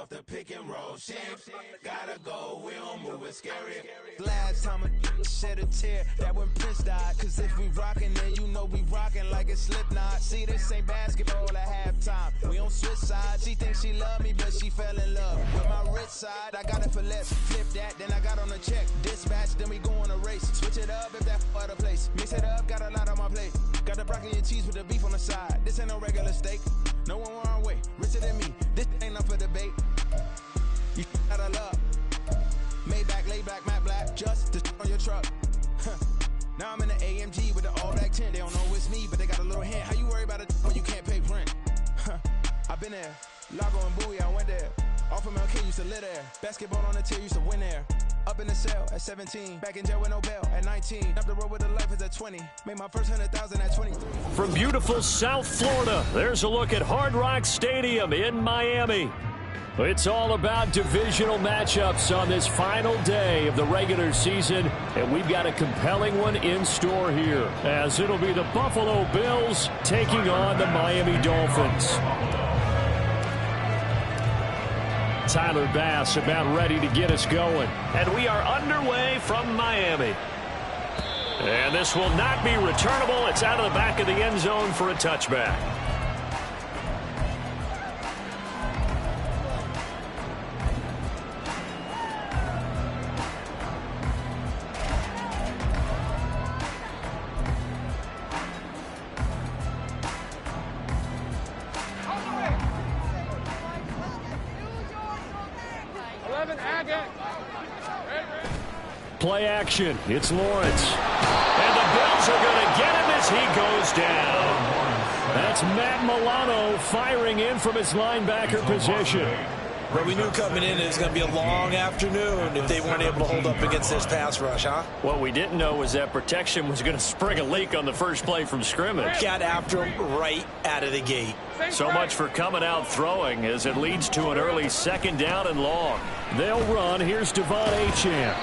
off the pick and roll. Shit, gotta go, we don't move it scary. Last time a shed a tear, that when Prince died. Cause if we rockin', then you know we rockin' like a Slipknot. See, this ain't basketball at halftime. We on switch sides. She thinks she love me, but she fell in love with my rich side. I got it for less. Flip that, then I got on a check. Dispatch, then we go on a race. Switch it up if that other place. Mix it up, got a lot on my plate. Got the broccoli and cheese with the beef on the side. This ain't no regular steak. No one wrong way. Richer than me. This ain't up for debate. You out of love. Maybach, lay back, matte black. Just to on your truck. Now I'm in the AMG with the all black tint. They don't know it's me, but they got a little hint. How you worry about it when you can't pay rent? I've been there. Lago and Bowie, I went there. Off of MLK, used to live there. Basketball on the tier, used to win there. Up in the cell at 17. Back in jail with no bail at 19. Up the road with the life is at 20. Made my first 100,000 at 23. From beautiful South Florida, there's a look at Hard Rock Stadium in Miami. It's all about divisional matchups on this final day of the regular season, and we've got a compelling one in store here, as it'll be the Buffalo Bills taking on the Miami Dolphins. Tyler Bass about ready to get us going. And we are underway from Miami. And this will not be returnable. It's out of the back of the end zone for a touchback. Play action. It's Lawrence. And the Bills are going to get him as he goes down. That's Matt Milano firing in from his linebacker position. Well, we knew coming in it was going to be a long afternoon if they weren't able to hold up against this pass rush, huh? What we didn't know was that protection was going to spring a leak on the first play from scrimmage. Got after him right out of the gate. So much for coming out throwing as it leads to an early second down and long. They'll run. Here's Devon Achane.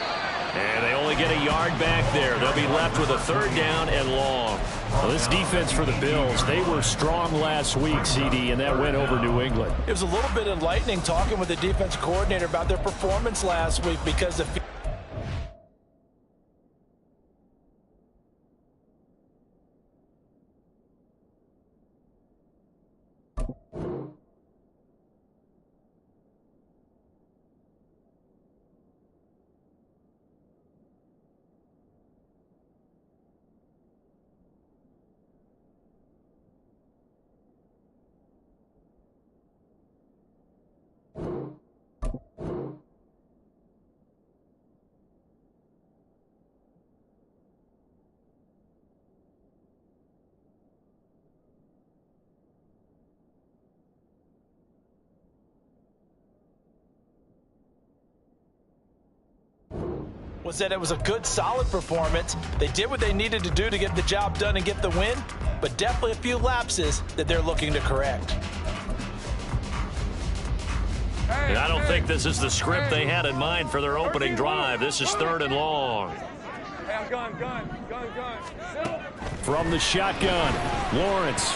And they only get a yard back there. They'll be left with a third down and long. Well, this defense for the Bills, they were strong last week, CD, and that went over New England. It was a little bit enlightening talking with the defense coordinator about their performance last week because the was that it was a good, solid performance. They did what they needed to do to get the job done and get the win, but definitely a few lapses that they're looking to correct. And I don't think this is the script they had in mind for their opening drive. This is third and long. Gun. From the shotgun, Lawrence.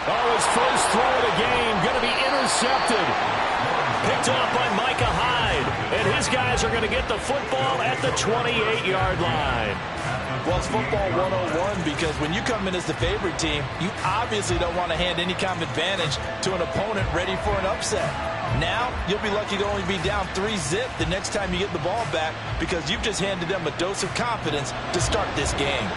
Oh, his first throw of the game going to be intercepted. Picked off by Micah Hyde. And his guys are going to get the football at the 28-yard line. Well, it's football 101 because when you come in as the favorite team, you obviously don't want to hand any kind of advantage to an opponent ready for an upset. Now, you'll be lucky to only be down 3-zip the next time you get the ball back because you've just handed them a dose of confidence to start this game.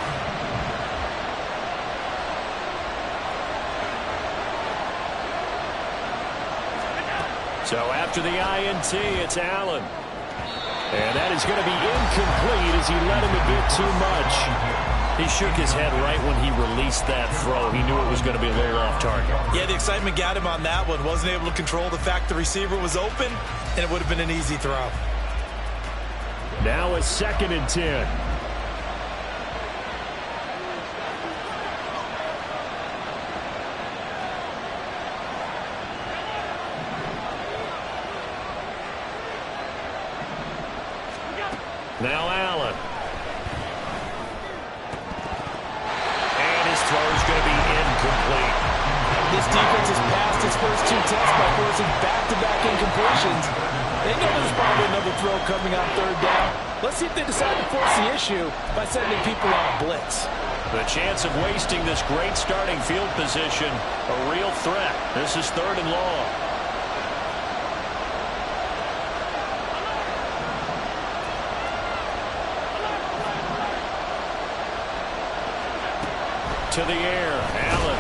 So after the INT, it's Allen. And that is going to be incomplete as he let him a bit too much. He shook his head right when he released that throw. He knew it was going to be a little off target. Yeah, the excitement got him on that one. Wasn't able to control the fact the receiver was open, and it would have been an easy throw. Now it's 2nd and 10. Now Allen. And his throw is going to be incomplete. This defense's pass lost its first 2 tests by forcing back-to-back incompletions. They know there's probably another throw coming on 3rd down. Let's see if they decide to force the issue by sending people on a blitz. The chance of wasting this great starting field position, a real threat. This is 3rd and long. To the air, Allen.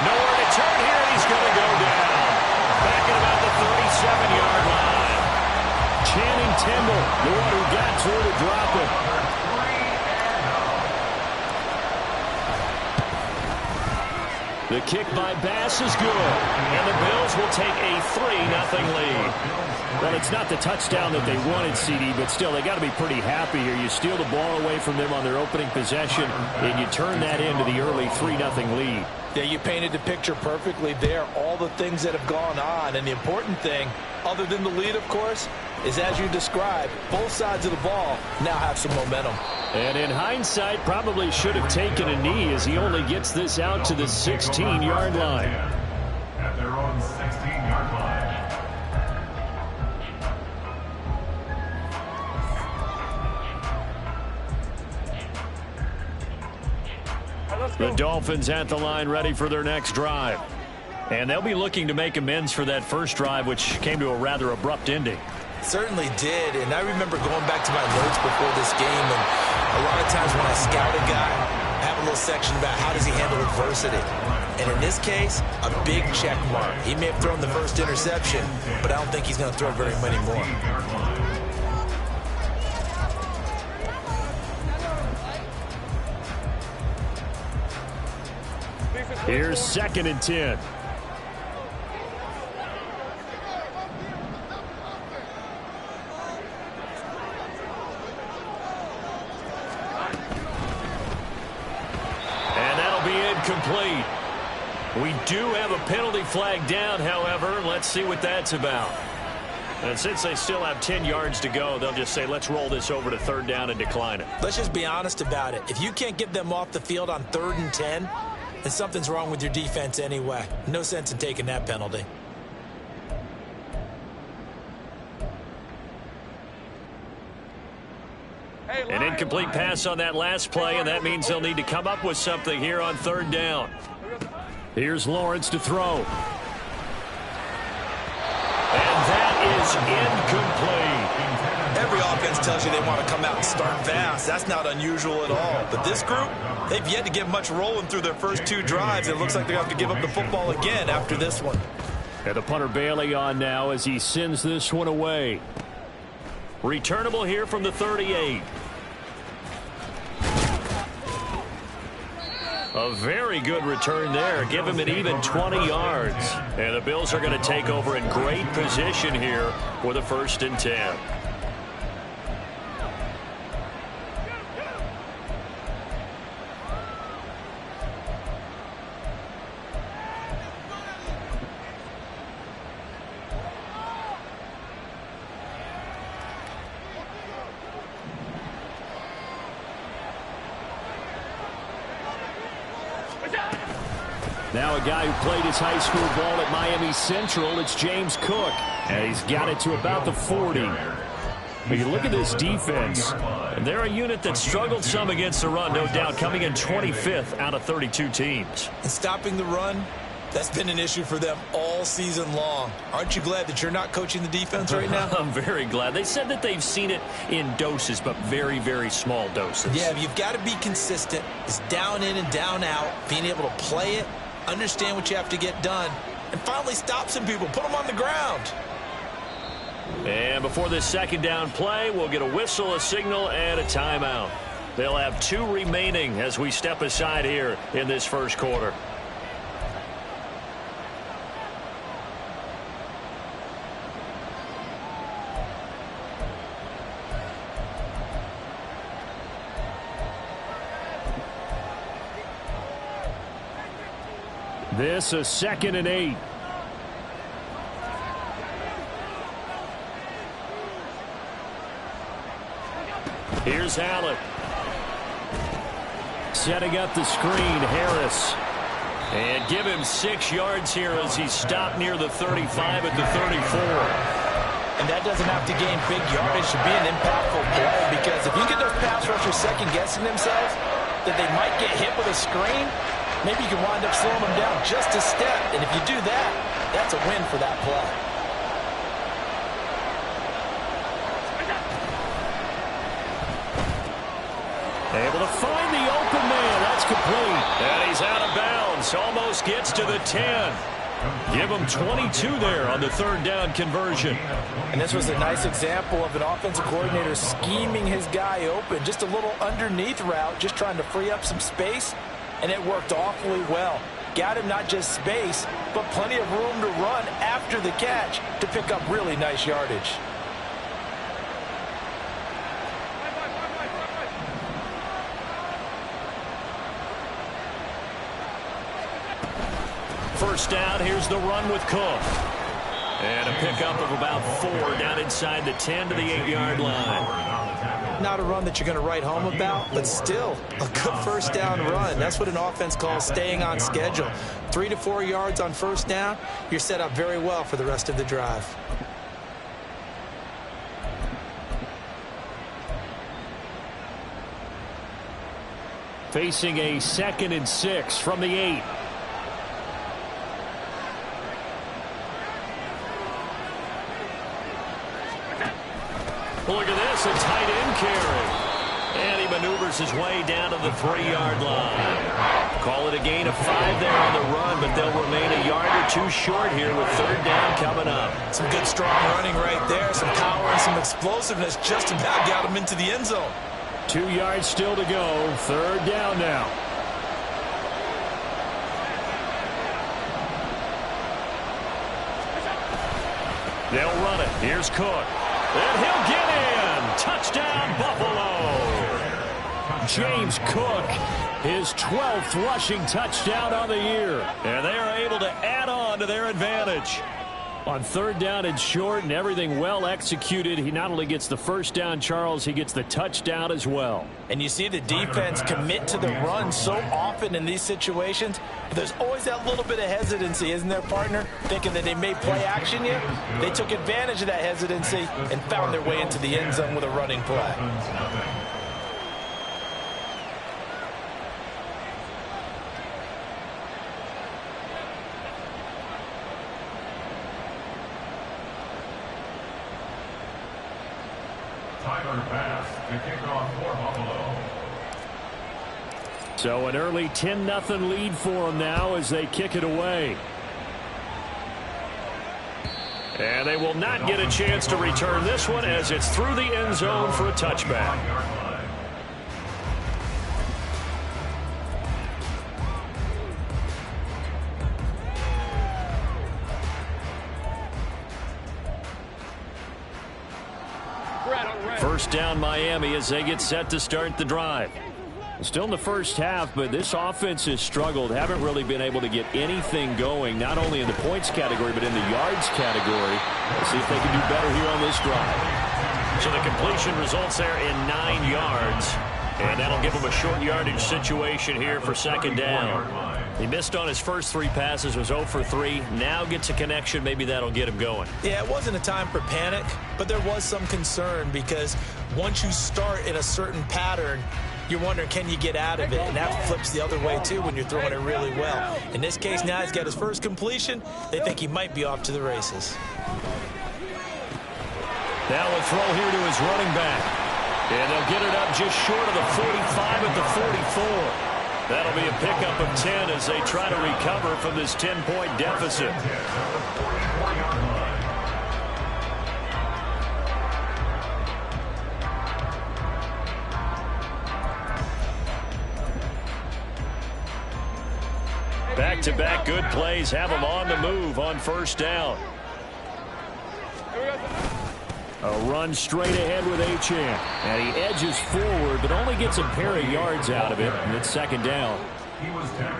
Nowhere to turn here, and he's going to go down. Back at about the 37-yard line. Channing Tindall, the one who got through to drop it. The kick by Bass is good, and the Bills will take a 3-0 lead. Well, it's not the touchdown that they wanted, CD, but still, they got to be pretty happy here. You steal the ball away from them on their opening possession, and you turn that into the early 3-0 lead. Yeah, you painted the picture perfectly there, all the things that have gone on. And the important thing, other than the lead, of course, is as you described, both sides of the ball now have some momentum. And in hindsight, probably should have taken a knee as he only gets this out to the 16-yard line. At their own 16-yard line. The Dolphins at the line ready for their next drive. And they'll be looking to make amends for that first drive, which came to a rather abrupt ending. Certainly did, and I remember going back to my notes before this game, and a lot of times when I scout a guy, I have a little section about how does he handle adversity. And in this case, a big check mark. He may have thrown the first interception, but I don't think he's going to throw very many more. Here's 2nd and 10. And that'll be incomplete. We do have a penalty flag down, however. Let's see what that's about. And since they still have 10 yards to go, they'll just say, let's roll this over to 3rd down and decline it. Let's just be honest about it. If you can't get them off the field on 3rd and 10, then something's wrong with your defense anyway. No sense in taking that penalty. An incomplete pass on that last play, and that means they'll need to come up with something here on 3rd down. Here's Lawrence to throw. And that is incomplete. Every offense tells you they want to come out and start fast. That's not unusual at all. But this group, they've yet to get much rolling through their first 2 drives. It looks like they're going to have to give up the football again after this one. And the punter Bailey on now as he sends this one away. Returnable here from the 38. A very good return there. Give him an even 20 yards. And the Bills are going to take over in great position here with a 1st and 10. Now a guy who played his high school ball at Miami Central, it's James Cook. And he's got it to about the 40. But you look at this defense, and they're a unit that struggled some against the run, no doubt, coming in 25th out of 32 teams. And stopping the run, that's been an issue for them all season long. Aren't you glad that you're not coaching the defense right now? I'm very glad. They said that they've seen it in doses, but very, very small doses. Yeah, you've got to be consistent. It's down in and down out, being able to play it, understand what you have to get done, and finally stop some people, put them on the ground. And before this 2nd down play, we'll get a whistle, a signal, and a timeout. They'll have 2 remaining as we step aside here in this first quarter. This is 2nd and 8. Here's Allen. Setting up the screen, Harris. And give him 6 yards here as he's stopped near the 35 at the 34. And that doesn't have to gain big yardage to be an impactful play, because if you get those pass rushers second-guessing themselves that they might get hit with a screen, maybe you can wind up slowing them down just a step. And if you do that, that's a win for that play. Able to find the open man. That's complete. And he's out of bounds. Almost gets to the 10. Give him 22 there on the 3rd down conversion. And this was a nice example of an offensive coordinator scheming his guy open. Just a little underneath route, just trying to free up some space. And it worked awfully well. Got him not just space, but plenty of room to run after the catch to pick up really nice yardage. First down, here's the run with Cook. And a pickup of about 4 down inside the 10 to the 8-yard line. Not a run that you're going to write home about, but still a good first down run. That's what an offense calls staying on schedule. 3 to 4 yards on first down, you're set up very well for the rest of the drive. Facing a 2nd and 6 from the 8. Look at this, a tight end carry. And he maneuvers his way down to the 3-yard line. Call it a gain of 5 there on the run, but they'll remain a yard or 2 short here with 3rd down coming up. Some good strong running right there, some power and some explosiveness just about got him into the end zone. 2 yards still to go, 3rd down now. They'll run it. Here's Cook. And he'll get in. Touchdown, Buffalo. James Cook, his 12th rushing touchdown on the year. And they are able to add on to their advantage. On 3rd down and short and everything well executed, he not only gets the first down, Charles, he gets the touchdown as well. And you see the defense commit to the run so often in these situations, but there's always that little bit of hesitancy, isn't there, partner? Thinking that they may play action you. They took advantage of that hesitancy and found their way into the end zone with a running play. Pass to kick off for Buffalo. So an early 10-0 lead for them now as they kick it away. And they will not get a chance to return this one as it's through the end zone for a touchback. First down Miami as they get set to start the drive. Still in the first half, but this offense has struggled. Haven't really been able to get anything going, not only in the points category, but in the yards category. Let's see if they can do better here on this drive. So the completion results there in 9 yards. And that'll give him a short yardage situation here for 2nd down. He missed on his first 3 passes, was 0 for 3. Now gets a connection. Maybe that'll get him going. Yeah, it wasn't a time for panic, but there was some concern because once you start in a certain pattern, you're wondering, can you get out of it? And that flips the other way, too, when you're throwing it really well. In this case, now he's got his first completion. They think he might be off to the races. Now a throw here to his running back. And they'll get it up just short of the 45 at the 44. That'll be a pickup of 10 as they try to recover from this 10-point deficit. Back-to-back good plays have them on the move on first down. A run straight ahead with Achane. And he edges forward, but only gets a pair of yards out of it. And it's 2nd down.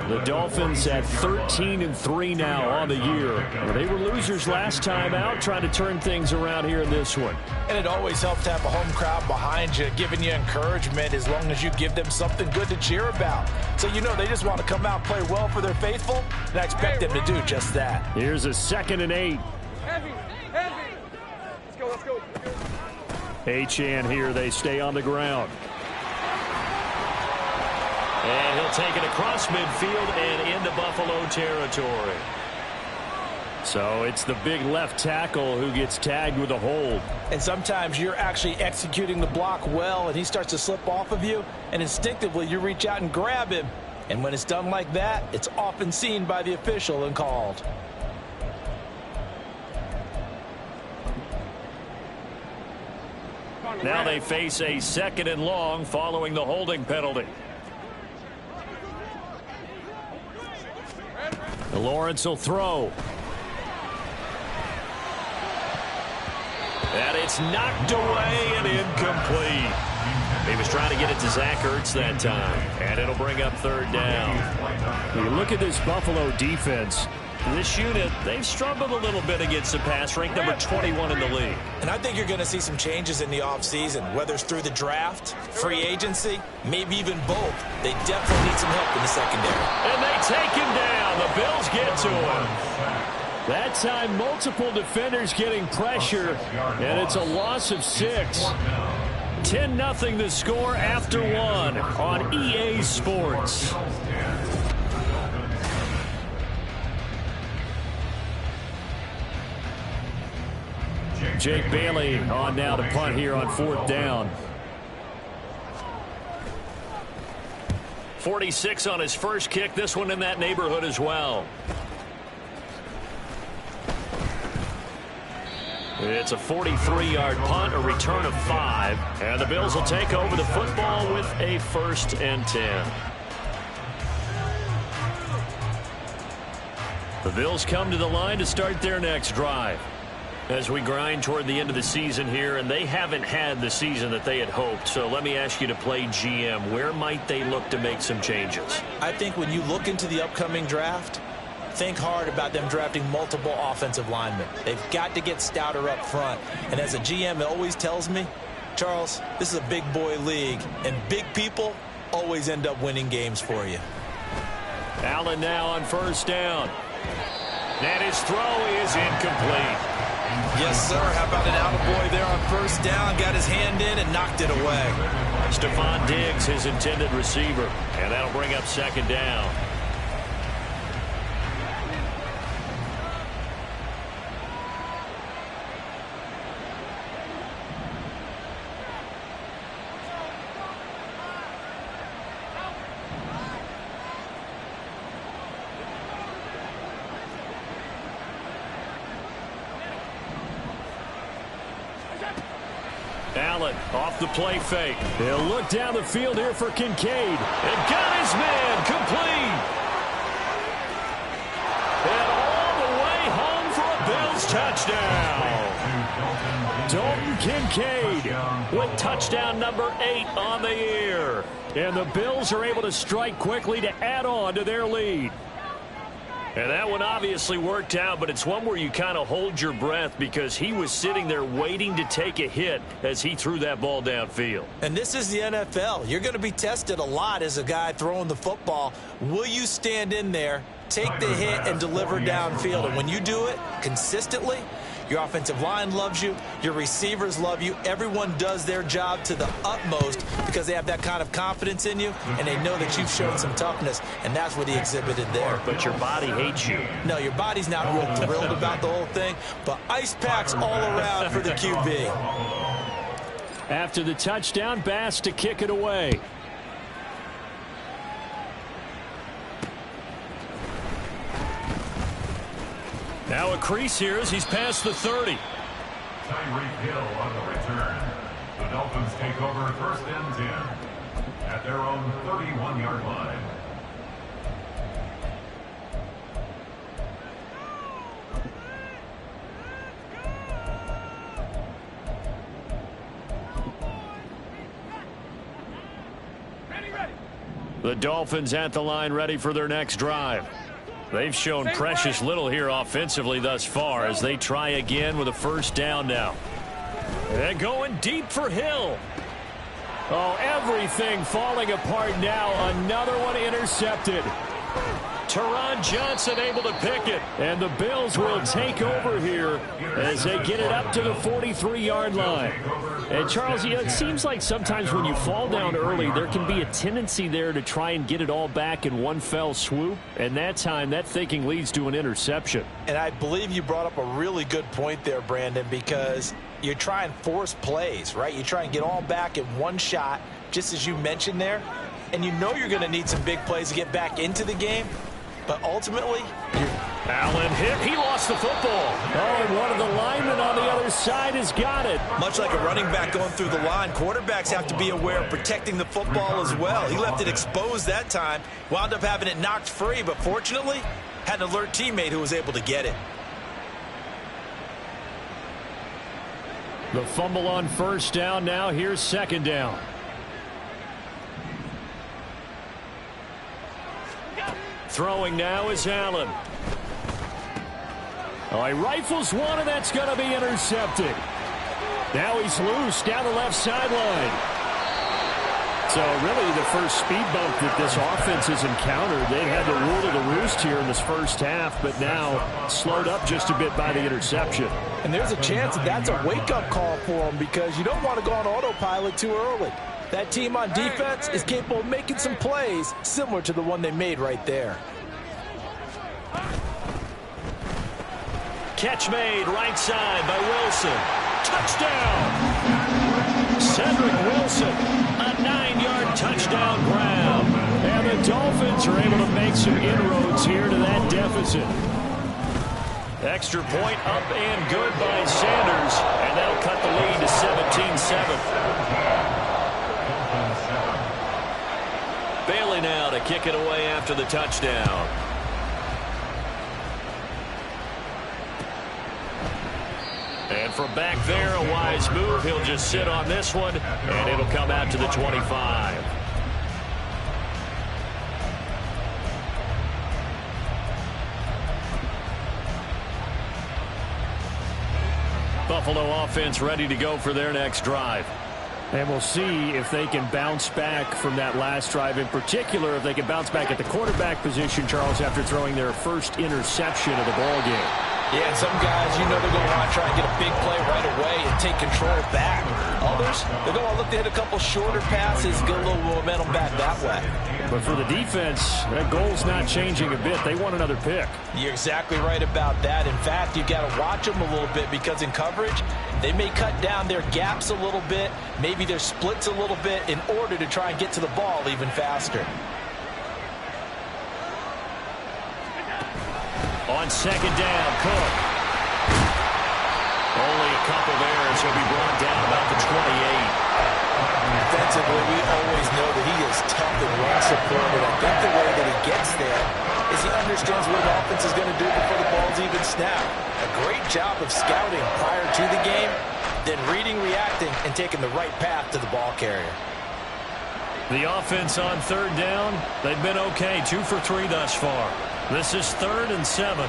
The Dolphins at 13-3 now on the year. They were losers last time out, trying to turn things around here in this one. And it always helps to have a home crowd behind you, giving you encouragement as long as you give them something good to cheer about. So you know they just want to come out and play well for their faithful, and I expect them to do just that. Here's a 2nd and 8. Heavy. Let's go. Achane here, they stay on the ground. And he'll take it across midfield and into Buffalo territory. So it's the big left tackle who gets tagged with a hold. And sometimes you're actually executing the block well, and he starts to slip off of you, and instinctively you reach out and grab him. And when it's done like that, it's often seen by the official and called. Now they face a 2nd and long following the holding penalty. Lawrence will throw. And it's knocked away and incomplete. He was trying to get it to Zach Ertz that time. And it'll bring up 3rd down. You look at this Buffalo defense. This unit, they've struggled a little bit against the pass, ranked number 21 in the league. And I think you're going to see some changes in the offseason, whether it's through the draft, free agency, maybe even both. They definitely need some help in the secondary. And they take him down. The Bills get to him. That time, multiple defenders getting pressure, and it's a loss of 6. 10-0 the score after 1 on EA Sports. Jake Bailey on now to punt here on 4th down. 46 on his first kick. This one in that neighborhood as well. It's a 43-yard punt, a return of 5. And the Bills will take over the football with a 1st and 10. The Bills come to the line to start their next drive. As we grind toward the end of the season here, and they haven't had the season that they had hoped. So let me ask you to play GM. Where might they look to make some changes? I think when you look into the upcoming draft, think hard about them drafting multiple offensive linemen. They've got to get stouter up front. And as a GM, it always tells me, Charles, this is a big boy league, and big people always end up winning games for you. Allen now on 1st down. And his throw is incomplete. Yes, sir. How about an attaboy there on 1st down? Got his hand in and knocked it away. Stephon Diggs, his intended receiver. And that'll bring up 2nd down. Allen off the play fake. He'll look down the field here for Kincaid. And got his man complete. And all the way home for a Bills touchdown. Dalton Kincaid with touchdown number 8 on the year. And the Bills are able to strike quickly to add on to their lead. And that one obviously worked out, but it's one where you kind of hold your breath because he was sitting there waiting to take a hit as he threw that ball downfield. And this is the NFL. You're going to be tested a lot as a guy throwing the football. Will you stand in there, take the hit, and deliver downfield? And when you do it consistently, your offensive line loves you. Your receivers love you. Everyone does their job to the utmost because they have that kind of confidence in you, and they know that you've shown some toughness, and that's what he exhibited there. But your body hates you. No, your body's not real thrilled about the whole thing, but ice packs all around for the QB. After the touchdown, Bass to kick it away. Now a crease here as he's past the 30. Tyreek Hill on the return. The Dolphins take over 1st and 10 at their own 31-yard line. The Dolphins at the line ready for their next drive. They've shown precious little here offensively thus far as they try again with a first down now. And going deep for Hill. Oh, everything falling apart now. Another one intercepted. Teron Johnson able to pick it. And the Bills will take over here as they get it up to the 43-yard line. And, Charles, it seems like sometimes when you fall down early, there can be a tendency there to try and get it all back in one fell swoop. And that time, that thinking leads to an interception. And I believe you brought up a really good point there, Brandon, because you try and force plays, right? You try and get all back in one shot, just as you mentioned there. And you know you're going to need some big plays to get back into the game. But ultimately, Allen hit. He lost the football. Oh, and one of the linemen on the other side has got it. Much like a running back going through the line, quarterbacks have to be aware of protecting the football as well. He left it exposed that time, wound up having it knocked free, but fortunately, had an alert teammate who was able to get it. The fumble on first down. Now here's second down. Throwing now is Allen. Oh, he rifles one, and that's going to be intercepted. Now he's loose down the left sideline. So really the first speed bump that this offense has encountered. They had the rule of the roost here in this first half, but now slowed up just a bit by the interception. And there's a chance that that's a wake-up call for them because you don't want to go on autopilot too early. That team on defense is capable of making some plays similar to the one they made right there. Catch made right side by Wilson. Touchdown! Cedric Wilson, a 9-yard touchdown grab. And the Dolphins are able to make some inroads here to that deficit. Extra point up and good by Sanders. And that'll cut the lead to 17-7. Bailey now to kick it away after the touchdown. And from back there, a wise move. He'll just sit on this one, and it'll come out to the 25. Buffalo offense ready to go for their next drive. And we'll see if they can bounce back from that last drive. In particular, if they can bounce back at the quarterback position, Charles, after throwing their first interception of the ball game. Yeah, and some guys, you know they're going to want to try and get a big play right away and take control back. Others, they're going to look to hit a couple shorter passes, get a little momentum back that way. But for the defense, that goal's not changing a bit. They want another pick. You're exactly right about that. In fact, you've got to watch them a little bit because in coverage, they may cut down their gaps a little bit, maybe their splits a little bit in order to try and get to the ball even faster. On second down, Cook. Only a couple there as he'll be brought down about the 28. Defensively, we always know that he is tough and run supported. I think the way that he gets there is he understands what an offense is going to do before the ball's even snapped. A great job of scouting prior to the game, then reading, reacting, and taking the right path to the ball carrier. The offense on third down, they've been okay. 2 for 3 thus far. This is 3rd and 7.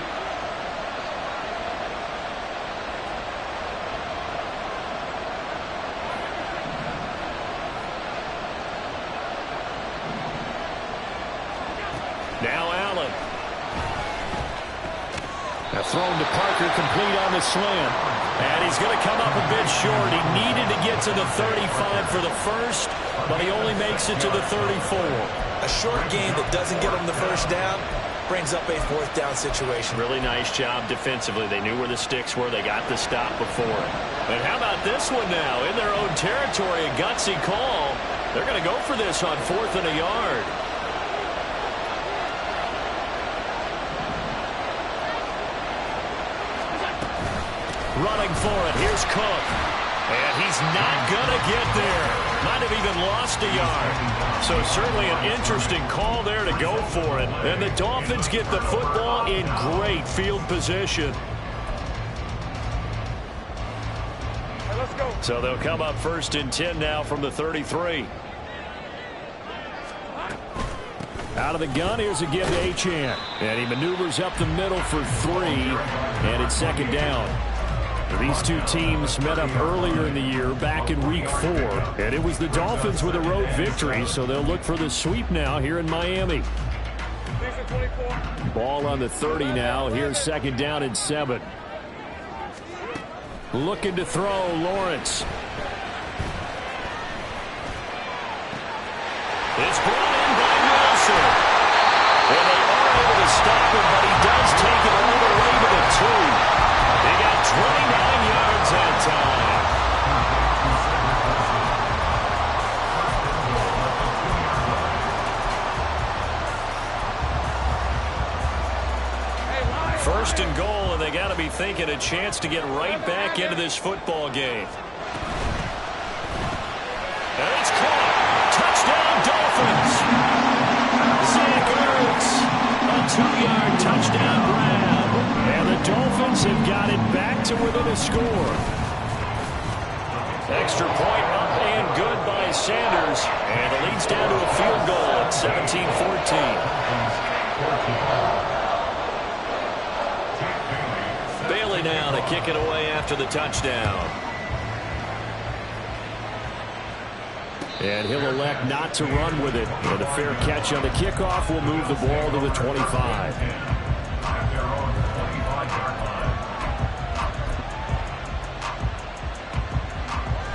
Now Allen. Now thrown to Parker, complete on the slant. And he's going to come up a bit short. He needed to get to the 35 for the first, but he only makes it to the 34. A short gain that doesn't get him the first down brings up a 4th down situation. Really nice job defensively. They knew where the sticks were. They got the stop before. And how about this one now? In their own territory, a gutsy call. They're going to go for this on 4th and a yard. Running for it. Here's Cook. And he's not going to get there. Might have even lost a yard. So certainly an interesting call there to go for it. And the Dolphins get the football in great field position. Right, let's go. So they'll come up 1st and 10 now from the 33. Out of the gun, here's a give to Achane. And he maneuvers up the middle for 3, and it's second down. These two teams met up earlier in the year, back in Week 4, and it was the Dolphins with a road victory, so they'll look for the sweep now here in Miami. Ball on the 30 now. Here's second down and 7. Looking to throw, Lawrence. It's brought in by Wilson. And they are able to stop him, but he does take it all the way to the 2. They got 29 yards that time. First and goal, and they got to be thinking a chance to get right back into this football game. And it's caught. Touchdown, Dolphins. Zach Ertz, a 2-yard touchdown grab. And the Dolphins have got it back to within a score. Extra point up and good by Sanders. And it leads down to a field goal at 17-14. Bailey now to kick it away after the touchdown. And he'll elect not to run with it. And a fair catch on the kickoff will move the ball to the 25.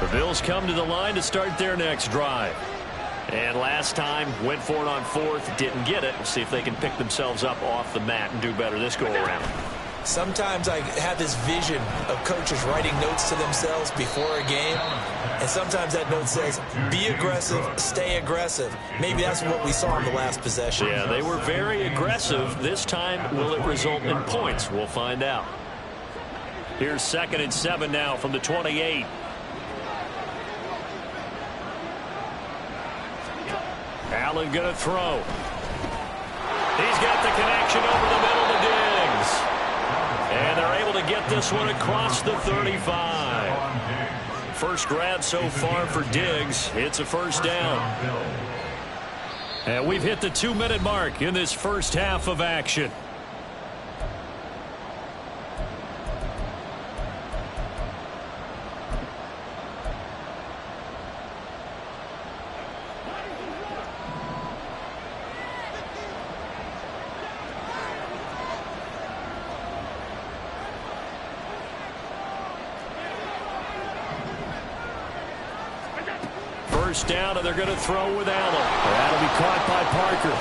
The Bills come to the line to start their next drive. And last time, went for it on 4th, didn't get it. We'll see if they can pick themselves up off the mat and do better this go-around. Sometimes I have this vision of coaches writing notes to themselves before a game, and sometimes that note says, be aggressive, stay aggressive. Maybe that's what we saw in the last possession. Yeah, they were very aggressive. This time, will it result in points? We'll find out. Here's second and 7 now from the 28. Allen going to throw. He's got the connection over the middle to Diggs. And they're able to get this one across the 35. First grab so far for Diggs. It's a first down. And we've hit the 2-minute mark in this first half of action. First down, and they're going to throw with Allen. That'll be caught by Parker.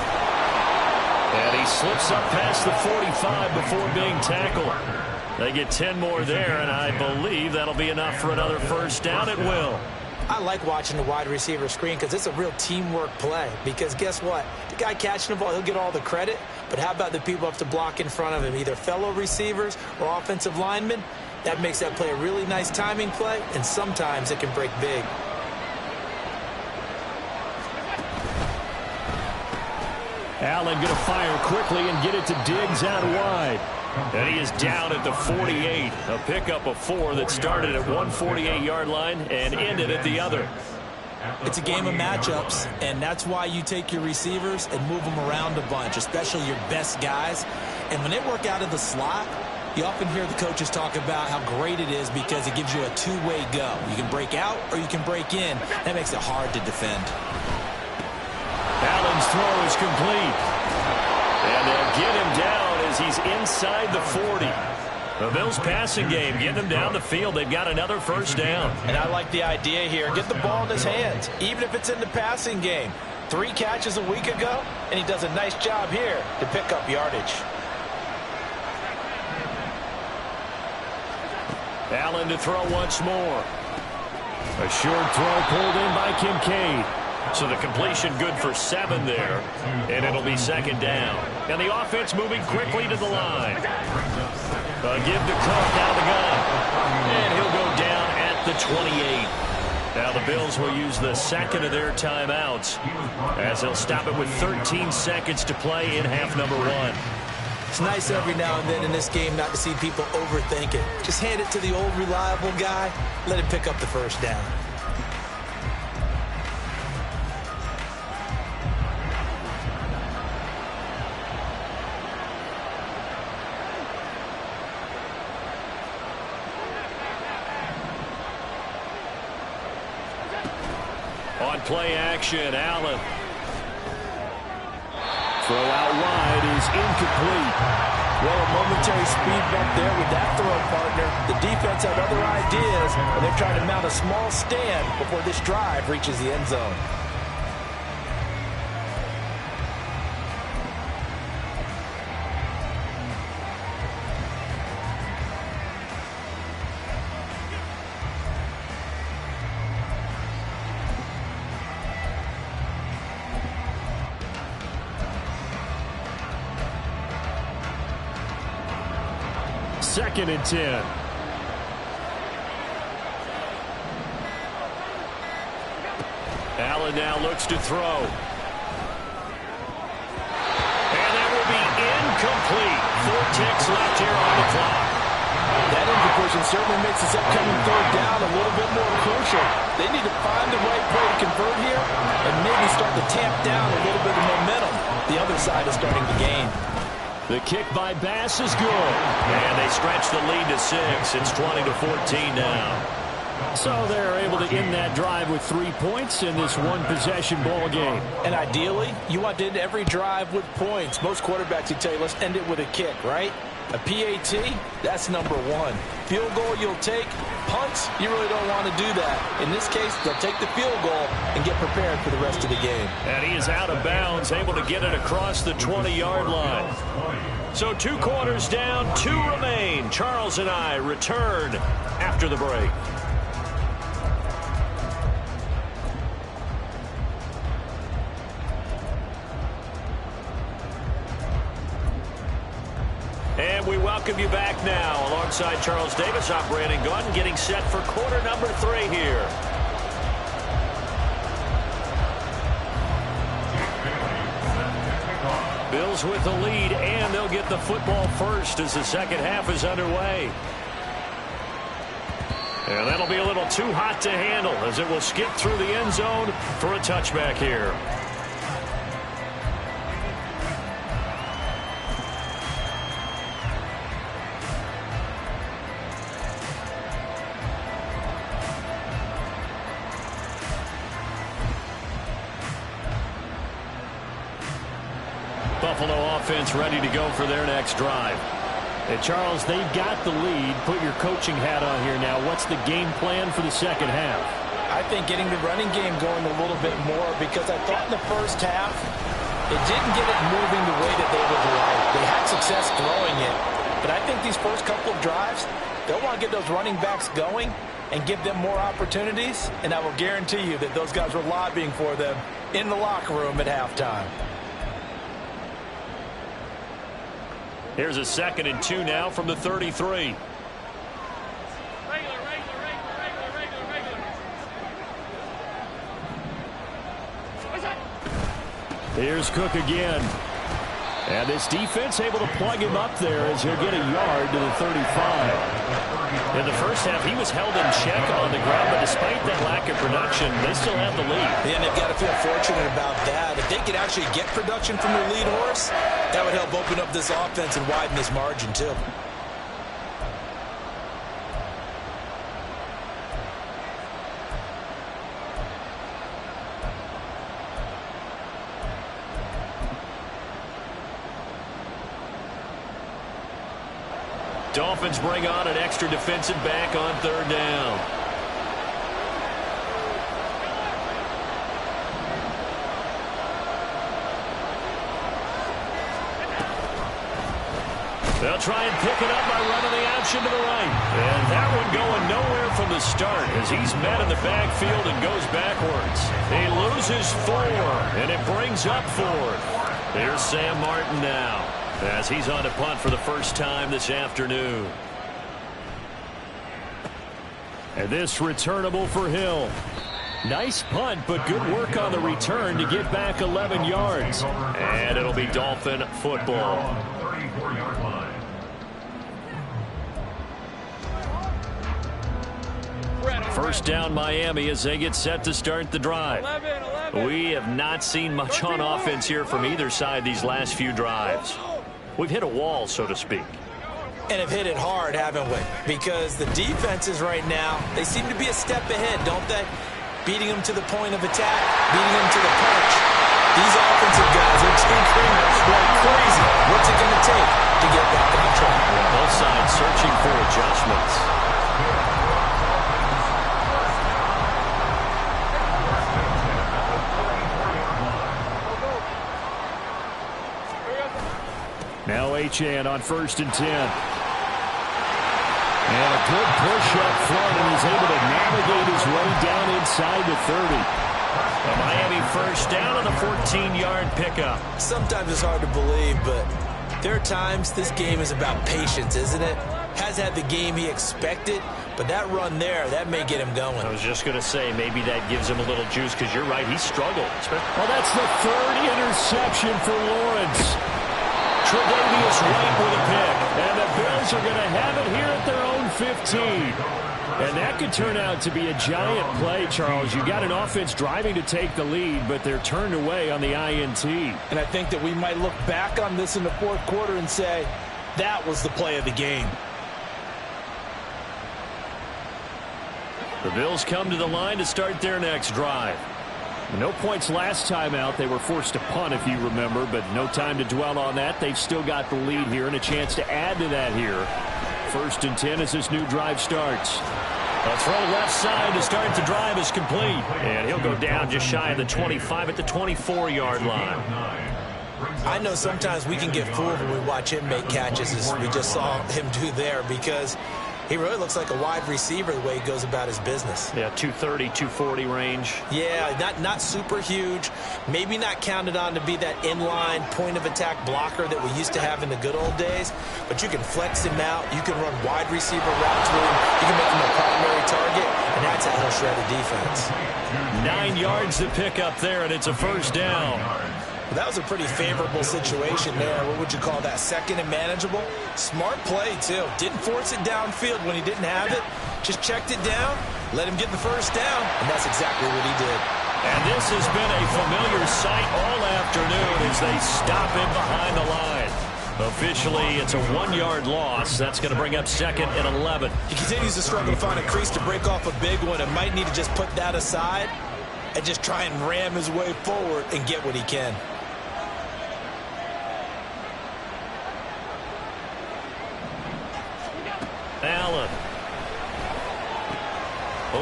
And he slips up past the 45 before being tackled. They get 10 more there, and I believe that'll be enough for another first down. It will. I like watching the wide receiver screen because it's a real teamwork play. Because guess what? The guy catching the ball, he'll get all the credit. But how about the people up to block in front of him, either fellow receivers or offensive linemen? That makes that play a really nice timing play, and sometimes it can break big. Allen going to fire quickly and get it to Diggs out wide. And he is down at the 48. A pickup of 4 that started at one 48-yard line and ended at the other. It's a game of matchups, and that's why you take your receivers and move them around a bunch, especially your best guys. And when they work out of the slot, you often hear the coaches talk about how great it is because it gives you a two-way go. You can break out or you can break in. That makes it hard to defend. Allen's throw is complete. And they'll get him down as he's inside the 40. The Bills passing game, getting them down the field. They've got another first down. And I like the idea here. Get the ball in his hands, even if it's in the passing game. 3 catches a week ago, and he does a nice job here to pick up yardage. Allen to throw once more. A short throw pulled in by Kincaid. So the completion good for 7 there, and it'll be second down. And the offense moving quickly to the line. A give to Cook out of the gun. And he'll go down at the 28. Now the Bills will use the second of their timeouts as they'll stop it with 13 seconds to play in half number 1. It's nice every now and then in this game not to see people overthink it. Just hand it to the old reliable guy. Let him pick up the first down. on play action. Allen. Throw out wide is incomplete. Well, a momentary speed bump there with that throw, partner. The defense had other ideas, and they're trying to mount a small stand before this drive reaches the end zone. Second and 10. Allen now looks to throw. And that will be incomplete. 4 ticks left here on the clock. That incompletion certainly makes this upcoming third down a little bit more crucial. They need to find the right play to convert here and maybe start to tamp down a little bit of momentum. The other side is starting to gain. The kick by Bass is good. And they stretch the lead to 6. It's 20-14 now. So they're able to end that drive with 3 points in this one-possession ball game. And ideally, you want to end every drive with points. Most quarterbacks would tell you, let's end it with a kick, right? A PAT, that's number 1. Field goal you'll take. Punts, you really don't want to do that. In this case, they'll take the field goal and get prepared for the rest of the game. And he is out of bounds, able to get it across the 20-yard line. So 2 quarters down, 2 remain. Charles and I return after the break. And we welcome you back now. Alongside Charles Davis, I'm Brandon Gaudin, getting set for quarter number 3 here. Bills with the lead, and they'll get the football first as the second half is underway. And that'll be a little too hot to handle as it will skip through the end zone for a touchback here. Buffalo offense ready to go for their next drive. And Charles, they've got the lead. Put your coaching hat on here now. What's the game plan for the second half? I think getting the running game going a little bit more, because I thought in the first half it didn't get it moving the way that they would like. They had success throwing it. But I think these first couple of drives, they'll want to get those running backs going and give them more opportunities. And I will guarantee you that those guys were lobbying for them in the locker room at halftime. Here's a 2nd and 2 now from the 33. Here's Cook again. And this defense able to plug him up there as he'll get a yard to the 35. In the first half, he was held in check on the ground, but despite that lack of production, they still have the lead. Yeah, and they've got to feel fortunate about that. If they could actually get production from their lead horse, that would help open up this offense and widen this margin, too. Dolphins bring on an extra defensive back on 3rd down. They'll try and pick it up by running the option to the right. And that one going nowhere from the start as he's met in the backfield and goes backwards. He loses 4, and it brings up 4. Here's Sam Martin now, as he's on to punt for the first time this afternoon. And this returnable for Hill. Nice punt, but good work on the return to get back 11 yards. And it'll be Dolphin football. 34-yard line. First down Miami as they get set to start the drive. We have not seen much on offense here from either side these last few drives. We've hit a wall, so to speak. And have hit it hard, haven't we? Because the defenses right now, they seem to be a step ahead, don't they? beating them to the point of attack, beating them to the punch. These offensive guys are tinkering like crazy. What's it going to take to get back on track? Both sides searching for adjustments. Now Achane on 1st and 10. And a good push up front, and he's able to navigate his way down inside the 30. A Miami first down on a 14-yard pickup. Sometimes it's hard to believe, but there are times this game is about patience, isn't it? Has had the game he expected, but that run there, that may get him going. I was just going to say, maybe that gives him a little juice, because you're right, he struggled. Well, that's the 3rd interception for Lawrence. Tre'Davious White with a pick, and the Bills are going to have it here at their own 15. And that could turn out to be a giant play, Charles. You got an offense driving to take the lead, but they're turned away on the INT. And I think that we might look back on this in the 4th quarter and say, that was the play of the game. The Bills come to the line to start their next drive. No points last time out. They were forced to punt, if you remember, but no time to dwell on that. They've still got the lead here and a chance to add to that here. 1st and 10 as this new drive starts. A throw left side to start the drive is complete. And he'll go down just shy of the 25 at the 24-yard line. I know sometimes we can get fooled when we watch him make catches, as we just saw him do there, because he really looks like a wide receiver the way he goes about his business. Yeah, 230, 240 range. Yeah, not super huge. Maybe not counted on to be that inline point-of-attack blocker that we used to have in the good old days. But you can flex him out. You can run wide receiver routes with him. You can make him a primary target, and that's how he'll shred a defense. 9 yards to pick up there, and it's a first down. That was a pretty favorable situation there. What would you call that? 2nd and manageable? Smart play, too. Didn't force it downfield when he didn't have it. Just checked it down, let him get the first down, and that's exactly what he did. And this has been a familiar sight all afternoon as they stop him behind the line. Officially, it's a 1-yard loss. That's going to bring up 2nd and 11. He continues to struggle to find a crease to break off a big one and might need to just put that aside and just try and ram his way forward and get what he can. Allen.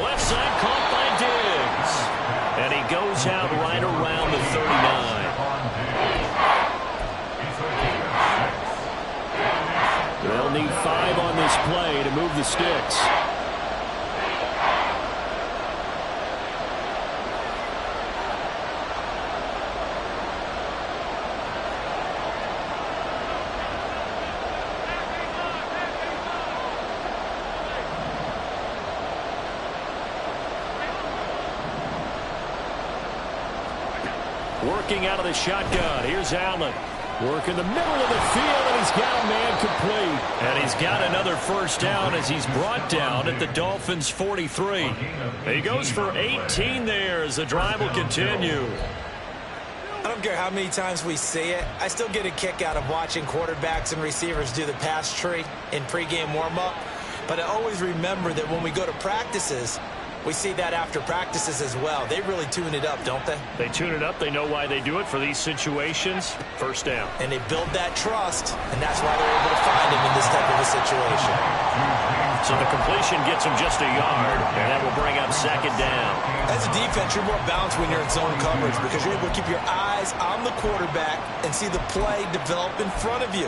Left side caught by Diggs. And he goes out right around the 39. They'll need 5 on this play to move the sticks. Working out of the shotgun. Here's Allen. Work in the middle of the field, and he's got a man complete. And he's got another first down as he's brought down at the Dolphins' 43. He goes for 18 there as the drive will continue. I don't care how many times we see it. I still get a kick out of watching quarterbacks and receivers do the pass tree in pregame warm-up. But I always remember that when we go to practices, we see that after practices as well. They really tune it up, don't they? They tune it up. They know why they do it for these situations. First down. And they build that trust, and that's why they're able to find him in this type of a situation. So the completion gets him just a yard, and that will bring up 2nd down. As a defense, you're more balanced when you're in zone coverage because you're able to keep your eyes on the quarterback and see the play develop in front of you.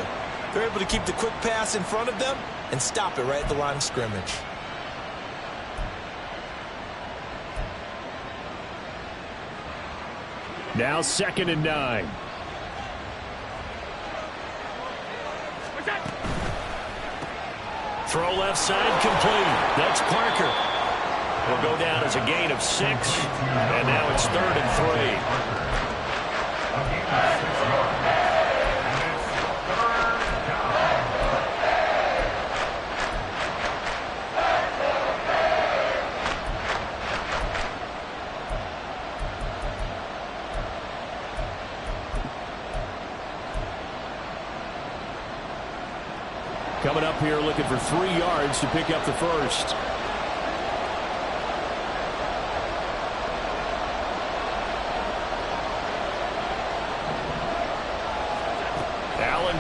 They're able to keep the quick pass in front of them and stop it right at the line of scrimmage. Now 2nd and 9. Throw left side complete. That's Parker. Will go down as a gain of 6. And now it's 3rd and 3. Coming up here looking for 3 yards to pick up the first.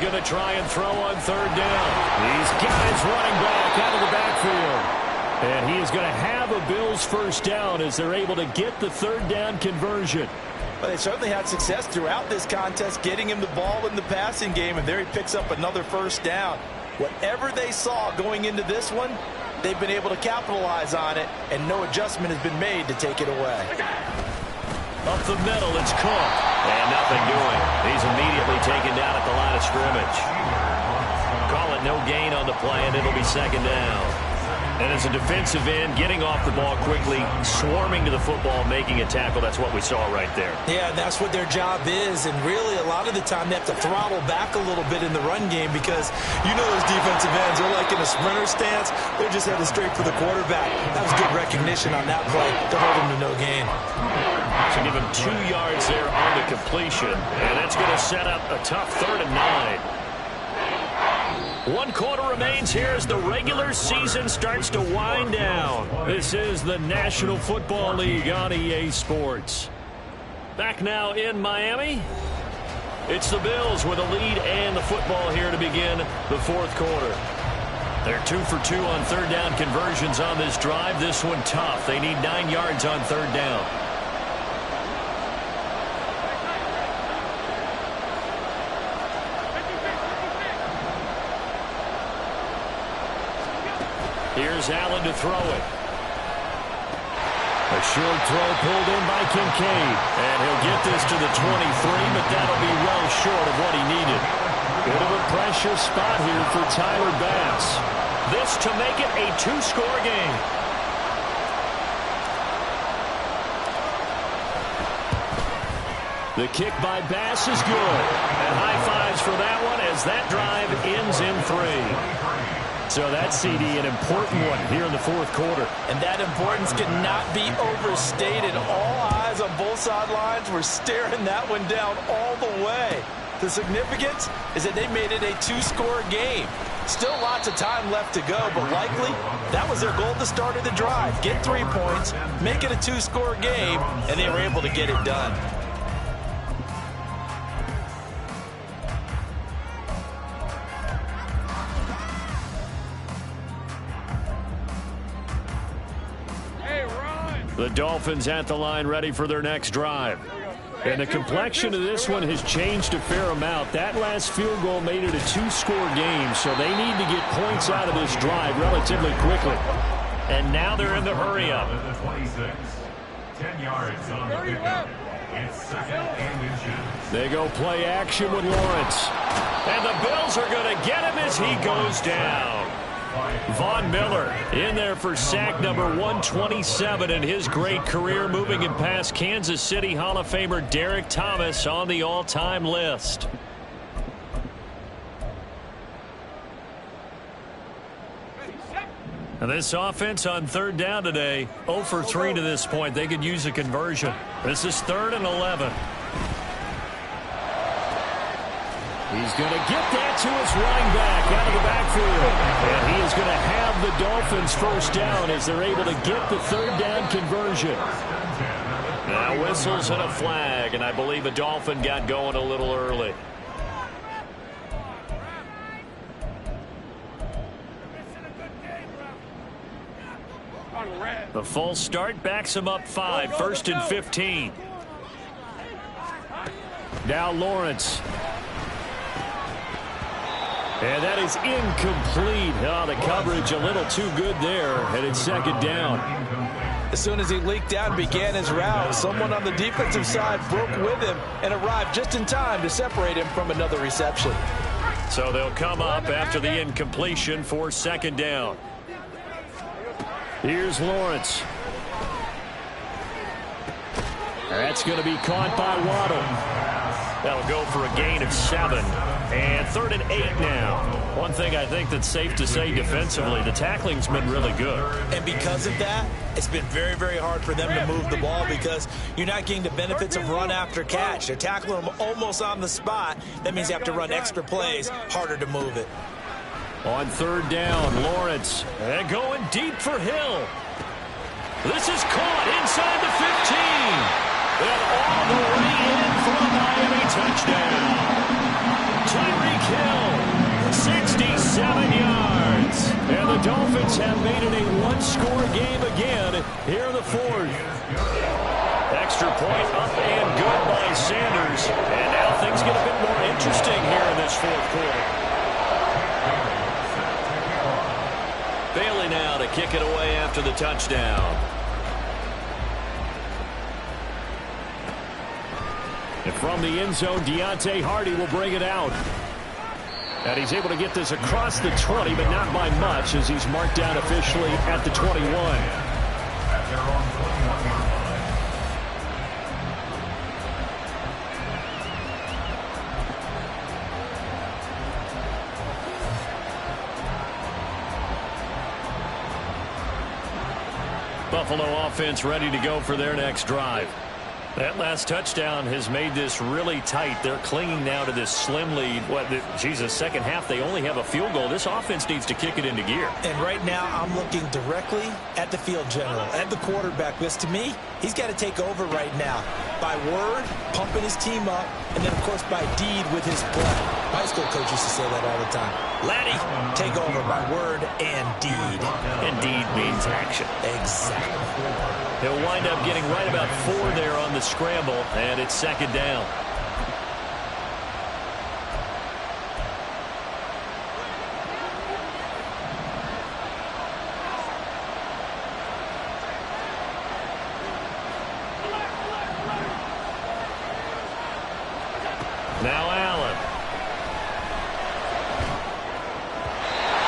going to try and throw on third down. These guys running back out of the backfield. And he is going to have a Bills first down as they're able to get the third down conversion. But they certainly had success throughout this contest, getting him the ball in the passing game, and there he picks up another first down. Whatever they saw going into this one, they've been able to capitalize on it, and no adjustment has been made to take it away. Up the middle, it's Cook. And nothing doing. He's immediately taken down at the line of scrimmage. Call it no gain on the play, and it'll be second down. And as a defensive end, getting off the ball quickly, swarming to the football, making a tackle, that's what we saw right there. Yeah, that's what their job is, and really a lot of the time they have to throttle back a little bit in the run game because you know those defensive ends, they're like in a sprinter stance, they're just headed straight for the quarterback. That was good recognition on that play to hold him to no gain. So give him 2 yards there on the completion, and that's going to set up a tough 3rd and 9. 1 quarter remains here as the regular season starts to wind down. This is the National Football League on EA Sports. Back now in Miami. It's the Bills with a lead and the football here to begin the 4th quarter. They're 2 for 2 on third down conversions on this drive. This one tough. They need 9 yards on third down. Here's Allen to throw it. A short throw pulled in by Kincaid. And he'll get this to the 23, but that'll be well short of what he needed. Bit of a pressure spot here for Tyler Bass. This to make it a 2-score game. The kick by Bass is good. And high fives for that one as that drive ends in 3. So that's, CD, an important one here in the 4th quarter. And that importance cannot be overstated. All eyes on both sidelines were staring that one down all the way. The significance is that they made it a 2-score game. Still lots of time left to go, but likely that was their goal at the start of the drive. Get 3 points, make it a 2-score game, and they were able to get it done. The Dolphins at the line ready for their next drive. And the complexion of this one has changed a fair amount. That last field goal made it a 2-score game, so they need to get points out of this drive relatively quickly. And now they're in the hurry-up. 10 yards on the pickup. It's 2nd and inches. They go play action with Lawrence. And the Bills are going to get him as he goes down. Von Miller in there for sack number 127 in his great career, moving him past Kansas City Hall of Famer Derek Thomas on the all-time list. And this offense on third down today, 0 for 3 to this point. They could use a conversion. This is 3rd and 11. He's going to get that to his running back out of the backfield. And he is going to have the Dolphins first down as they're able to get the third down conversion. Now whistles and a flag, and I believe a Dolphin got going a little early. The false start backs him up 5, 1st and 15. Now Lawrence. And that is incomplete. Oh, the coverage a little too good there, and it's 2nd down. As soon as he leaked out and began his route, someone on the defensive side broke with him and arrived just in time to separate him from another reception. So they'll come up after the incompletion for 2nd down. Here's Lawrence. That's going to be caught by Waddle. That'll go for a gain of 7. And 3rd and 8 now. One thing I think that's safe to say defensively, the tackling's been really good. And because of that, it's been very, very hard for them to move the ball because you're not getting the benefits of run after catch. They're tackling them almost on the spot. That means you have to run extra plays, harder to move it. On 3rd down, Lawrence. And going deep for Hill. This is caught inside the 15. And all the way in for a Miami touchdown. Tyreek Hill Dolphins have made it a one-score game again here in the fourth. Extra point up and good by Sanders. And now things get a bit more interesting here in this fourth quarter. Bailey now to kick it away after the touchdown. And from the end zone, Deontay Hardy will bring it out. And he's able to get this across the 20, but not by much, as he's marked down officially at the 21. At their own 21-yard line. Buffalo offense ready to go for their next drive. That last touchdown has made this really tight. They're clinging now to this slim lead. Second half, they only have a field goal. This offense needs to kick it into gear. And right now, I'm looking directly at the field general, at the quarterback. Because to me, he's got to take over right now. By word, pumping his team up, and then, of course, by deed with his play. My high school coach used to say that all the time. Laddie, take over by word and deed. And deed means action. Exactly. He'll wind up getting right about 4 there on the scramble, and it's second down. Now Allen.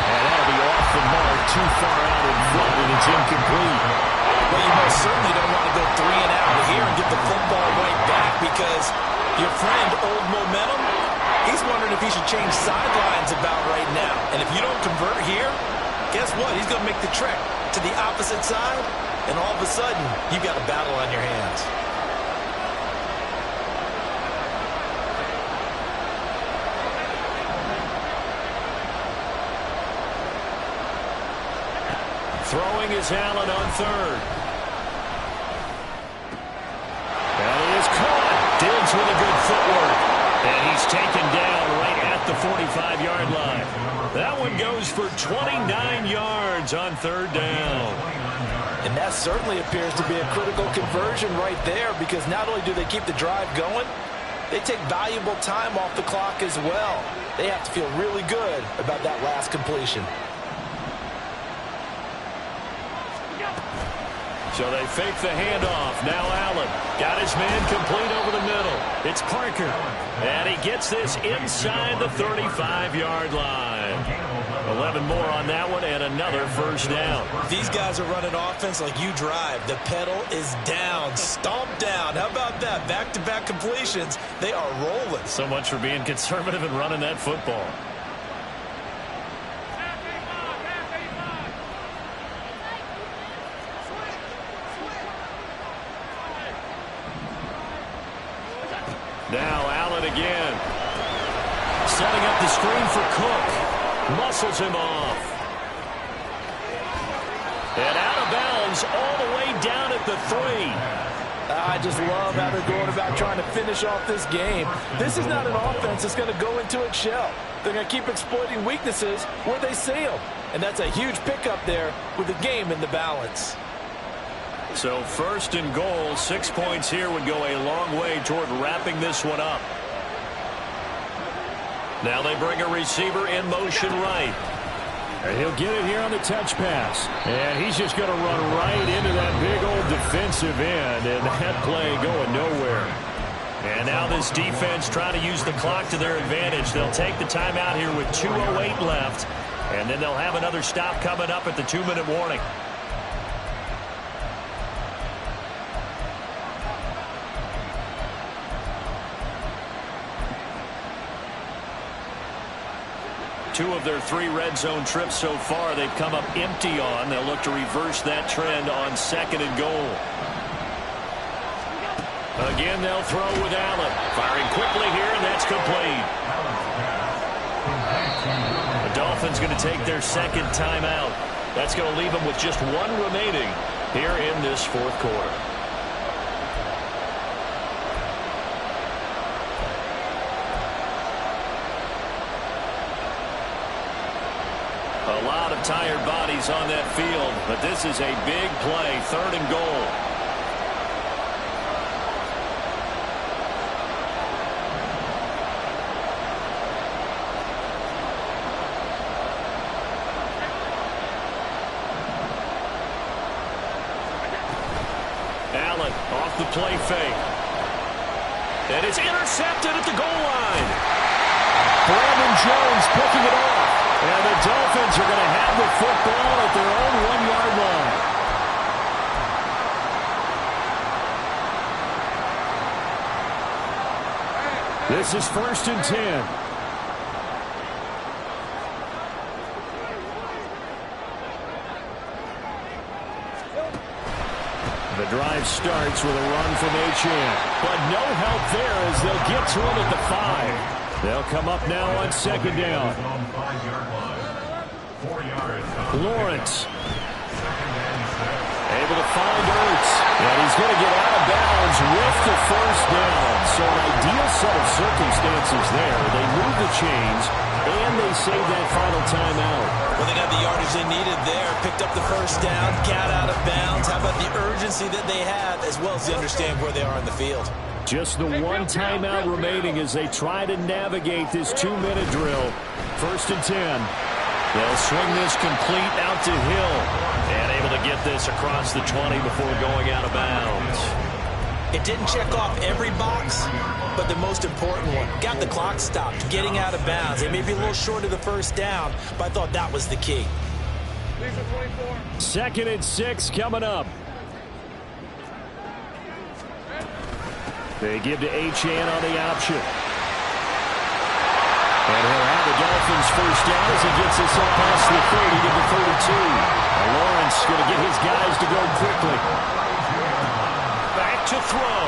And that'll be off the mark, too far out in front, and it's incomplete. Well, you most certainly don't want to go 3 and out here and get the football right back, because your friend, Old Momentum, he's wondering if he should change sidelines about right now. And if you don't convert here, guess what? He's going to make the trek to the opposite side, and all of a sudden, you've got a battle on your hands. Throwing is Allen on third. And it is caught. Diggs with a good footwork. And he's taken down right at the 45-yard line. That one goes for 29 yards on third down. And that certainly appears to be a critical conversion right there, because not only do they keep the drive going, they take valuable time off the clock as well. They have to feel really good about that last completion. So they fake the handoff. Now Allen got his man complete over the middle. It's Parker. And he gets this inside the 35-yard line. 11 more on that one and another first down. These guys are running offense like you drive. The pedal is down, stomp down. How about that? Back-to-back completions. They are rolling. So much for being conservative and running that football. Now Allen again. Setting up the screen for Cook. Muscles him off. And out of bounds all the way down at the 3. I just love how they're going about trying to finish off this game. This is not an offense that's going to go into its shell. They're going to keep exploiting weaknesses where they see them. And that's a huge pickup there with the game in the balance. So first and goal, 6 points here would go a long way toward wrapping this one up. Now they bring a receiver in motion right. And he'll get it here on the touch pass. And he's just going to run right into that big old defensive end. And that play going nowhere. And now this defense trying to use the clock to their advantage. They'll take the timeout here with 2:08 left. And then they'll have another stop coming up at the 2-minute warning. Two of their 3 red zone trips so far they've come up empty on. They'll look to reverse that trend on second and goal. Again, they'll throw with Allen. Firing quickly here, and that's complete. The Dolphins going to take their second timeout. That's going to leave them with just 1 remaining here in this fourth quarter. A lot of tired bodies on that field, but this is a big play, 3rd and goal. Allen off the play fake. And it's intercepted at the goal line. Brandon Jones picking it off. And the Dolphins are going to have the football at their own 1-yard line. This is 1st and 10. The drive starts with a run from Achane. But no help there as they'll get to him at the 5. They'll come up now on 2nd down. Lawrence. Able to find Ertz. And he's going to get out of bounds with the 1st down. So an ideal set of circumstances there. They move the chains, and they save that final timeout. Well, they got the yardage they needed there. Picked up the 1st down, got out of bounds. How about the urgency that they have, as well as they understand where they are in the field? Just the 1 timeout remaining as they try to navigate this 2-minute drill. 1st and 10. They'll swing this complete out to Hill. And able to get this across the 20 before going out of bounds. It didn't check off every box, but the most important one. Got the clock stopped, getting out of bounds. They may be a little short of the 1st down, but I thought that was the key. 2nd and 6 coming up. They give to Achane on the option. And he'll have the Dolphins 1st down as he gets this up past the 30 to the 32. And Lawrence going to get his guys to go quickly. Back to throw.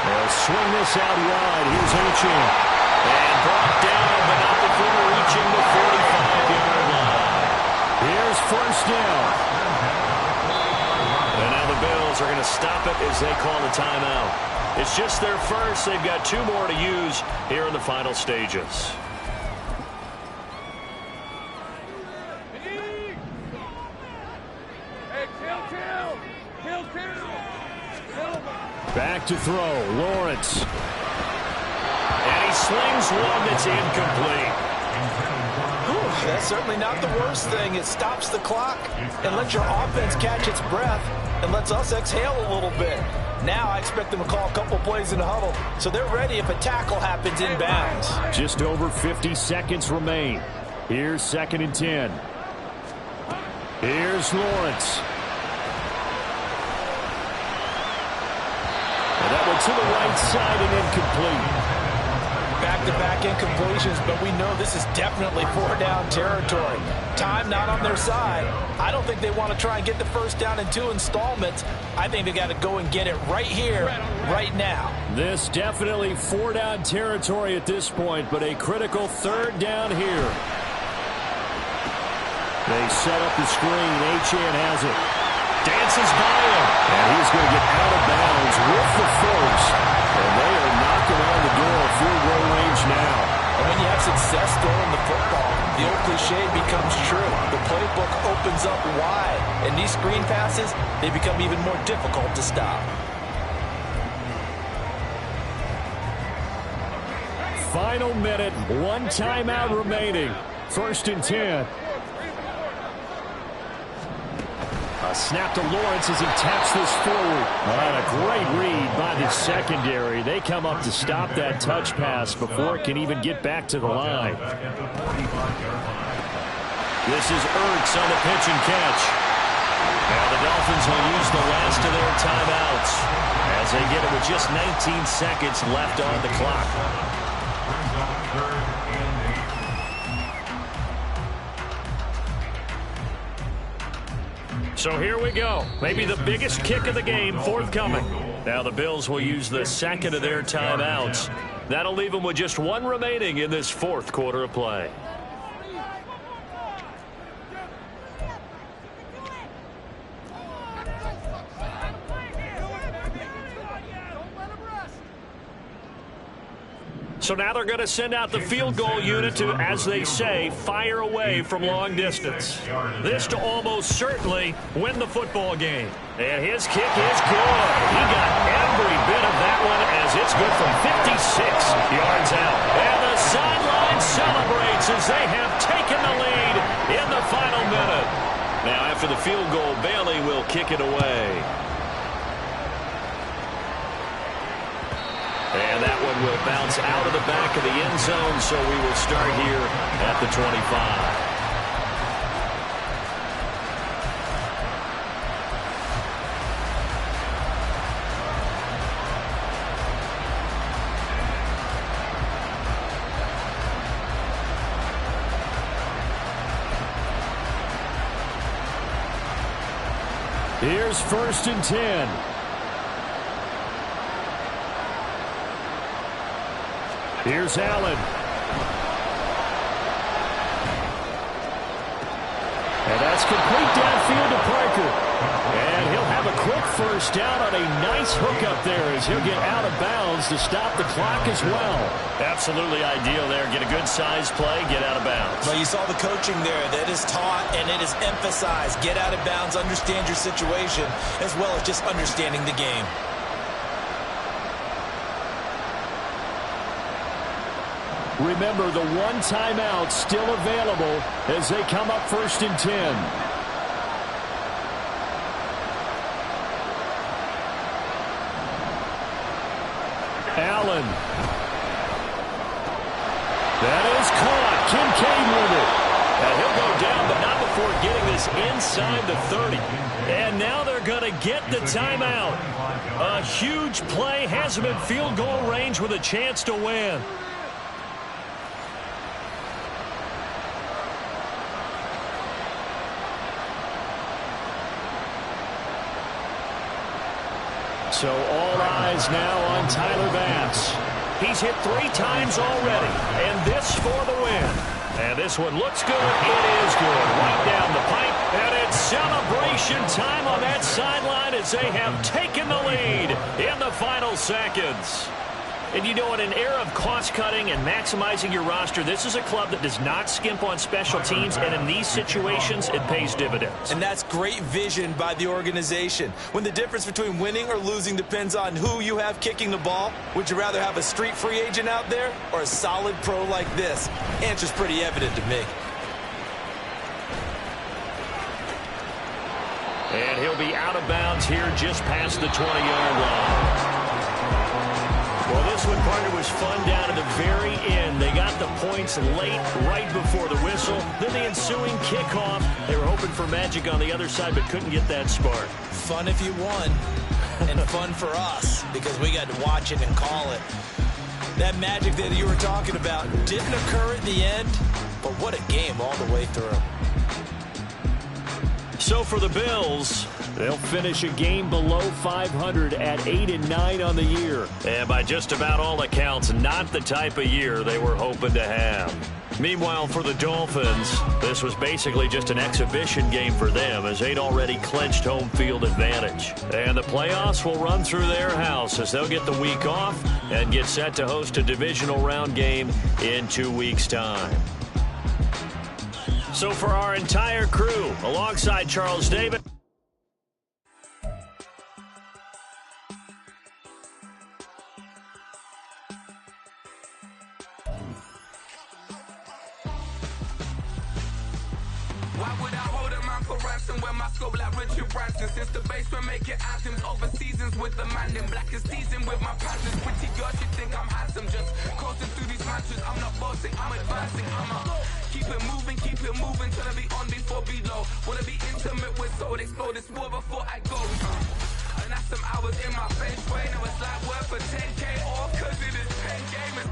They'll swing this out wide. Here's Achane. And brought down, but not before reaching the 45-yard line. Here's 1st down. And now the Bills are going to stop it as they call the timeout. It's just their 1st. They've got 2 more to use here in the final stages. Back to throw. Lawrence. And he slings one that's incomplete. That's certainly not the worst thing. It stops the clock and lets your offense catch its breath and lets us exhale a little bit. Now I expect them to call a couple plays in the huddle, so they're ready if a tackle happens in bounds. Just over 50 seconds remain. Here's 2nd and 10. Here's Lawrence. And that one to the right side and incomplete. Back-to-back incompletions, but we know this is definitely 4-down territory. Time not on their side. I don't think they want to try and get the 1st down in 2 installments. I think they got to go and get it right here, right now. This definitely 4-down territory at this point, but a critical 3rd down here. They set up the screen. Achane has it. Dances by him. And he's going to get out of bounds with the force. And they are knocking on the door of field goal range now. And when you have success throwing the football, the old cliche becomes true. The playbook opens up wide. And these screen passes, they become even more difficult to stop. Final minute, 1 timeout remaining. 1st and 10. A snap to Lawrence as he taps this forward. And a great read by the secondary. They come up to stop that touch pass before it can even get back to the line. This is Ertz on the pitch and catch. Now the Dolphins will use the last of their timeouts as they get it with just 19 seconds left on the clock. So here we go. Maybe the biggest kick of the game forthcoming. Now the Bills will use the 2nd of their timeouts. That'll leave them with just 1 remaining in this 4th quarter of play. So now they're going to send out the field goal unit to, as they say, fire away from long distance. This to almost certainly win the football game. And his kick is good. He got every bit of that one as it's good from 56 yards out. And the sideline celebrates as they have taken the lead in the final minute. Now after the field goal, Bailey will kick it away. And that one will bounce out of the back of the end zone, so we will start here at the 25. Here's 1st and 10. Here's Allen. And that's complete downfield to Parker. And he'll have a quick first down on a nice hook up there as he'll get out of bounds to stop the clock as well. Absolutely ideal there. Get a good size play, get out of bounds. Well, you saw the coaching there. That is taught and it is emphasized. Get out of bounds, understand your situation, as well as just understanding the game. Remember, the one timeout still available as they come up 1st and 10. Allen. That is caught. Kincaid with it. And he'll go down, but not before getting this inside the 30. And now they're going to get the timeout. A huge play has them in field goal range with a chance to win. So all eyes now on Tyler Bass. He's hit 3 times already, and this for the win. And this one looks good. It is good. Right down the pipe, and it's celebration time on that sideline as they have taken the lead in the final seconds. And you know, in an era of cost-cutting and maximizing your roster, this is a club that does not skimp on special teams, and in these situations, it pays dividends. And that's great vision by the organization. When the difference between winning or losing depends on who you have kicking the ball, would you rather have a street free agent out there or a solid pro like this? Answer's pretty evident to me. And he'll be out of bounds here just past the 20-yard line. Well, this one, partner, was fun down to the very end. They got the points late, right before the whistle. Then the ensuing kickoff. They were hoping for magic on the other side, but couldn't get that spark. Fun if you won, and fun for us, because we got to watch it and call it. That magic that you were talking about didn't occur at the end, but what a game all the way through. So for the Bills, they'll finish a game below 500 at 8-9 on the year. And by just about all accounts, not the type of year they were hoping to have. Meanwhile, for the Dolphins, this was basically just an exhibition game for them as they'd already clinched home field advantage. And the playoffs will run through their house as they'll get the week off and get set to host a divisional round game in 2 weeks' time. So for our entire crew, alongside Charles David. Why would I hold a man for ransom when my scope like Richard Branson? Since the basement making anthems over seasons with the man in black is seasoned with my passions. Pretty girls, you think I'm handsome, just coasting through these mansions. I'm not bossing, I'm advancing, keep it moving till I be on before below. Wanna be intimate with soul, explore this war before I go. And that's some hours in my face way. Now it's like worth for 10K off, cause it is 10 gamers.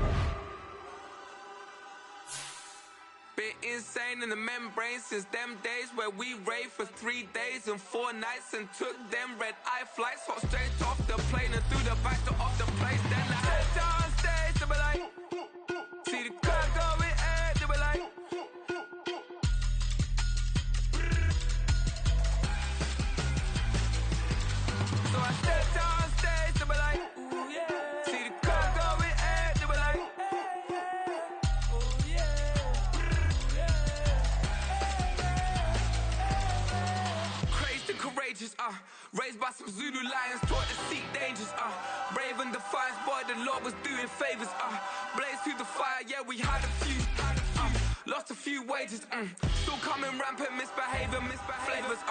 Been insane in the membrane since them days where we raved for 3 days and 4 nights and took them red-eye flights, hot straight off the plane and through the back door of the place. Then I head down stage, they be like, see the crowd going, they be like, so I step down stage, they be like, ooh yeah, see the crowd going, they be like, and courageous, raised by some Zulu lions, taught to seek dangers, brave and defiant, boy, the Lord was doing favors, blaze through the fire, yeah, we had a few, lost a few wages, still coming rampant, misbehavior, flavors,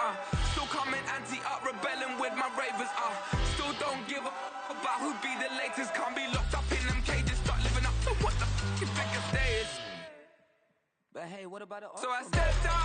still coming anti-up, rebelling with my ravers, still don't give a about who be the latest, can't be locked up in them cages, start living up to what the f*** you think your day is. But hey, what about it? So I stepped out